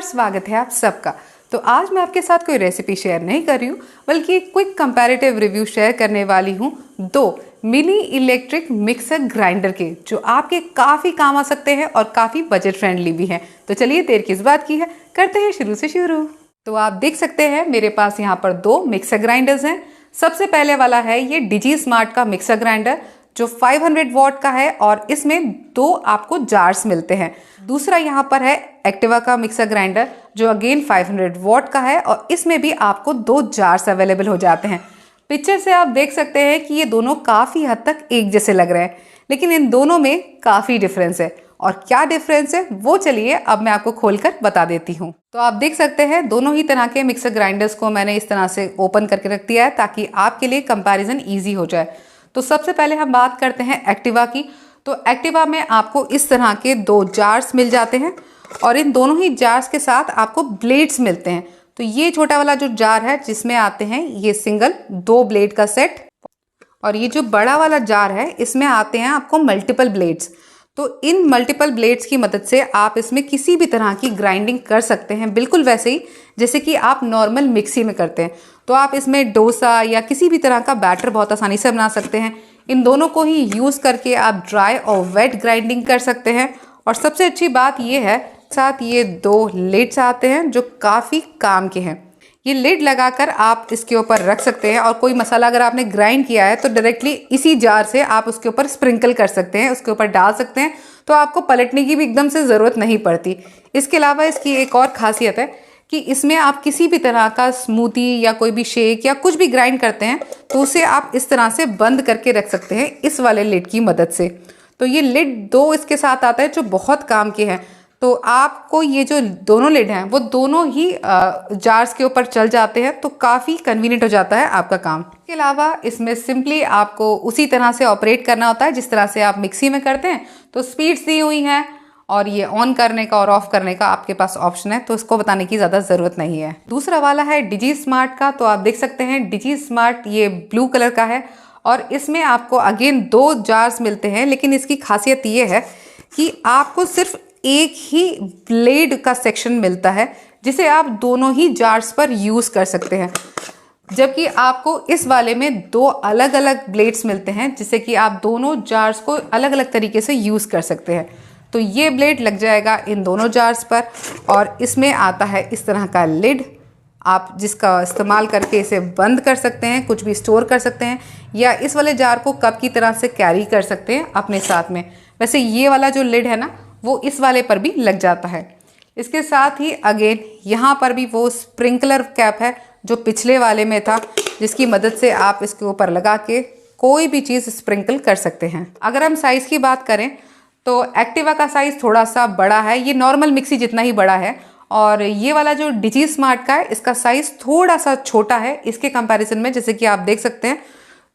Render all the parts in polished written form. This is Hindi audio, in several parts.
स्वागत है आप सबका। तो आज मैं आपके साथ कोई रेसिपी शेयर नहीं कर रही हूँ, बल्कि एक क्विक कंपैरेटिव रिव्यू शेयर करने वाली हूँ दो मिनी इलेक्ट्रिक मिक्सर ग्राइंडर के, जो आपके काफ़ी काम आ सकते हैं और काफ़ी बजट फ्रेंडली भी हैं। तो चलिए देर किस बात की है, करते हैं शुरू से शुरू। तो आप देख सकते हैं मेरे पास यहाँ पर दो मिक्सर ग्राइंडर्स हैं। सबसे पहले वाला है ये डिजी स्मार्ट का मिक्सर ग्राइंडर जो 500 वॉट का है और इसमें दो आपको जार्स मिलते हैं। दूसरा यहाँ पर है एक्टिवा का मिक्सर ग्राइंडर जो अगेन 500 वॉट का है और इसमें भी आपको दो जार्स अवेलेबल हो जाते हैं। पिक्चर से आप देख सकते हैं कि ये दोनों काफ़ी हद तक एक जैसे लग रहे हैं, लेकिन इन दोनों में काफ़ी डिफरेंस है। और क्या डिफरेंस है वो चलिए अब मैं आपको खोलकर बता देती हूँ। तो आप देख सकते हैं दोनों ही तरह के मिक्सर ग्राइंडर्स को मैंने इस तरह से ओपन करके रख दिया है ताकि आपके लिए कंपैरिजन ईजी हो जाए। तो सबसे पहले हम बात करते हैं एक्टिवा की। तो एक्टिवा में आपको इस तरह के दो जार्स मिल जाते हैं और इन दोनों ही जार्स के साथ आपको ब्लेड्स मिलते हैं। तो ये छोटा वाला जो जार है जिसमें आते हैं ये सिंगल 2 ब्लेड का सेट, और ये जो बड़ा वाला जार है इसमें आते हैं आपको मल्टीपल ब्लेड्स। तो इन मल्टीपल ब्लेड्स की मदद से आप इसमें किसी भी तरह की ग्राइंडिंग कर सकते हैं, बिल्कुल वैसे ही जैसे कि आप नॉर्मल मिक्सी में करते हैं। तो आप इसमें डोसा या किसी भी तरह का बैटर बहुत आसानी से बना सकते हैं। इन दोनों को ही यूज़ करके आप ड्राई और वेट ग्राइंडिंग कर सकते हैं। और सबसे अच्छी बात ये है, साथ ये दो लिड्स आते हैं जो काफ़ी काम के हैं। ये लिड लगाकर आप इसके ऊपर रख सकते हैं और कोई मसाला अगर आपने ग्राइंड किया है तो डायरेक्टली इसी जार से आप उसके ऊपर स्प्रिंकल कर सकते हैं, उसके ऊपर डाल सकते हैं। तो आपको पलटने की भी एकदम से ज़रूरत नहीं पड़ती। इसके अलावा इसकी एक और खासियत है कि इसमें आप किसी भी तरह का स्मूदी या कोई भी शेक या कुछ भी ग्राइंड करते हैं तो उसे आप इस तरह से बंद करके रख सकते हैं इस वाले लिड की मदद से। तो ये लिड दो इसके साथ आता है जो बहुत काम के हैं। तो आपको ये जो दोनों लिड हैं वो दोनों ही जार्स के ऊपर चल जाते हैं, तो काफ़ी कन्वीनियंट हो जाता है आपका काम। इसके अलावा इसमें सिंपली आपको उसी तरह से ऑपरेट करना होता है जिस तरह से आप मिक्सी में करते हैं। तो स्पीड्स दी हुई हैं और ये ऑन करने का और ऑफ करने का आपके पास ऑप्शन है, तो इसको बताने की ज़्यादा ज़रूरत नहीं है। दूसरा वाला है डिजी स्मार्ट का। तो आप देख सकते हैं डिजी स्मार्ट ये ब्लू कलर का है और इसमें आपको अगेन दो जार्स मिलते हैं, लेकिन इसकी खासियत ये है कि आपको सिर्फ एक ही ब्लेड का सेक्शन मिलता है जिसे आप दोनों ही जार्स पर यूज़ कर सकते हैं, जबकि आपको इस वाले में दो अलग अलग ब्लेड्स मिलते हैं जिससे कि आप दोनों जार्स को अलग अलग तरीके से यूज़ कर सकते हैं। तो ये ब्लेड लग जाएगा इन दोनों जार्स पर और इसमें आता है इस तरह का लिड, आप जिसका इस्तेमाल करके इसे बंद कर सकते हैं, कुछ भी स्टोर कर सकते हैं या इस वाले जार को कप की तरह से कैरी कर सकते हैं अपने साथ में। वैसे ये वाला जो लिड है ना वो इस वाले पर भी लग जाता है। इसके साथ ही अगेन यहाँ पर भी वो स्प्रिंकलर कैप है जो पिछले वाले में था, जिसकी मदद से आप इसके ऊपर लगा के कोई भी चीज़ स्प्रिंकल कर सकते हैं। अगर हम साइज़ की बात करें तो एक्टिवा का साइज़ थोड़ा सा बड़ा है, ये नॉर्मल मिक्सी जितना ही बड़ा है, और ये वाला जो डिजी स्मार्ट का है इसका साइज़ थोड़ा सा छोटा है इसके कंपैरिजन में, जैसे कि आप देख सकते हैं।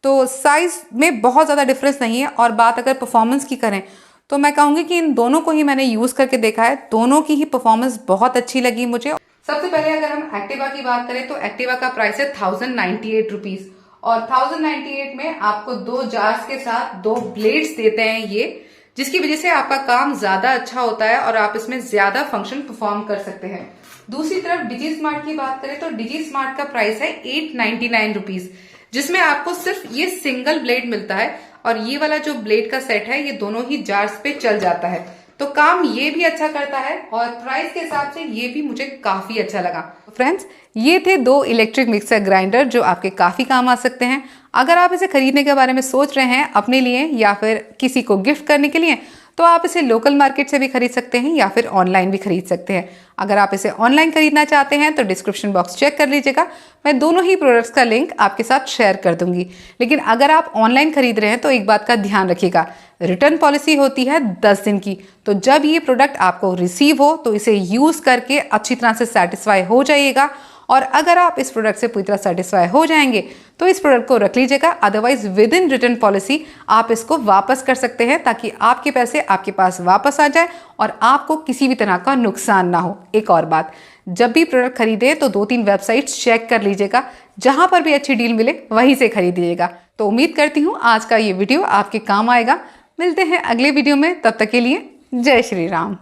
तो साइज़ में बहुत ज़्यादा डिफरेंस नहीं है। और बात अगर परफॉर्मेंस की करें तो मैं कहूँगी कि इन दोनों को ही मैंने यूज़ करके देखा है, दोनों की ही परफॉर्मेंस बहुत अच्छी लगी मुझे। सबसे पहले अगर हम एक्टिवा की बात करें तो एक्टिवा का प्राइस है 1098 रुपीज़ और 1098 में आपको दो जार्स के साथ दो ब्लेड्स देते हैं ये, जिसकी वजह से आपका काम ज़्यादा अच्छा होता है और आप इसमें ज़्यादा फंक्शन परफॉर्म कर सकते हैं। दूसरी तरफ डिजी स्मार्ट की बात करें तो डिजी स्मार्ट का प्राइस है 899 रुपीज़, जिसमें आपको सिर्फ ये सिंगल ब्लेड मिलता है और ये वाला जो ब्लेड का सेट है ये दोनों ही जार्स पे चल जाता है। तो काम ये भी अच्छा करता है और प्राइस के हिसाब से ये भी मुझे काफ़ी अच्छा लगा। फ्रेंड्स, ये थे दो इलेक्ट्रिक मिक्सर ग्राइंडर जो आपके काफ़ी काम आ सकते हैं। अगर आप इसे खरीदने के बारे में सोच रहे हैं अपने लिए या फिर किसी को गिफ्ट करने के लिए, तो आप इसे लोकल मार्केट से भी खरीद सकते हैं या फिर ऑनलाइन भी खरीद सकते हैं। अगर आप इसे ऑनलाइन खरीदना चाहते हैं तो डिस्क्रिप्शन बॉक्स चेक कर लीजिएगा, मैं दोनों ही प्रोडक्ट्स का लिंक आपके साथ शेयर कर दूंगी। लेकिन अगर आप ऑनलाइन खरीद रहे हैं तो एक बात का ध्यान रखिएगा, रिटर्न पॉलिसी होती है 10 दिन की। तो जब ये प्रोडक्ट आपको रिसीव हो तो इसे यूज़ करके अच्छी तरह से सेटिस्फाई हो जाइएगा, और अगर आप इस प्रोडक्ट से पूरी तरह सेटिस्फाई हो जाएंगे तो इस प्रोडक्ट को रख लीजिएगा। Otherwise with in return policy आप इसको वापस कर सकते हैं ताकि आपके पैसे आपके पास वापस आ जाए और आपको किसी भी तरह का नुकसान ना हो। एक और बात, जब भी प्रोडक्ट खरीदे तो 2-3 वेबसाइट्स चेक कर लीजिएगा, जहां पर भी अच्छी डील मिले वहीं से खरीदिएगा। तो उम्मीद करती हूँ आज का ये वीडियो आपके काम आएगा। मिलते हैं अगले वीडियो में, तब तक के लिए जय श्री राम।